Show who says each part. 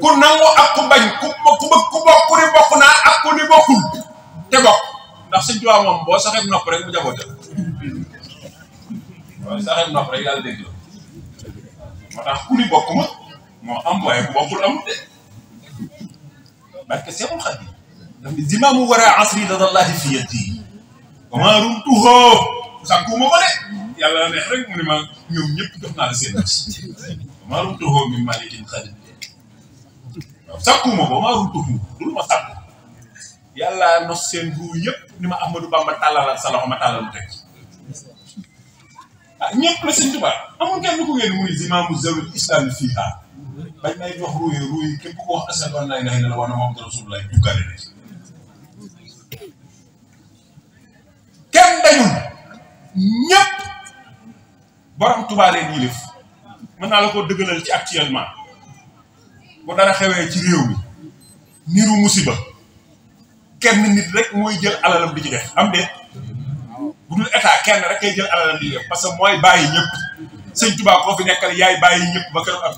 Speaker 1: ku nangu ak ku bañ ku bokk ni bokk naa ak ku ni bokkul te bokk ndax Sëñ Tuubaa moom boo saxee nopp rek mu jaboote waaw saxee nopp rek yàlla dégg la moo tax ku ni bokk ma moo am waaye ku bokkul amul de barke Seexul Xadiim daf ni zimaamu wara asri ladallahi fi yadi wa maa rumtuhoo sàkkuma ko de yàlla la neex rek mu ne ma ñoom ñëpp jox naa la seen bés wa maa rumtuhoo min malikin xadim waaw sàkkuma ko wa maa rumtuhoo dul ma sàkku yàlla nos seen ruu yëpp ni ma Ahmadou Bamba tàllalal sa loxo ma tàllal mu teg ah ñëpp la Sëñ Tuubaa amul kenn ku ngeen mu ni zimaamu zawil islami fiiha bañ may jox ruu yi képp ko wax ashhadu an laa ilaaha illallaah wa anna Muhammadan rasulullaah juggale na ci kenn dañul ñëpp borom Tuubaa leen yilif mën naa la ko dëggalal ci actuellement bu dara xewee ci réew mi niru musiba kenn nit rek mooy jël alalam di ci def am de bu dul état kenn rek kay jël alalam di def parce que mooy bàyyi ñëpp Sëñ Tuubaa koo fi nekkal yaay bàyyi ñëpp ba keroog ab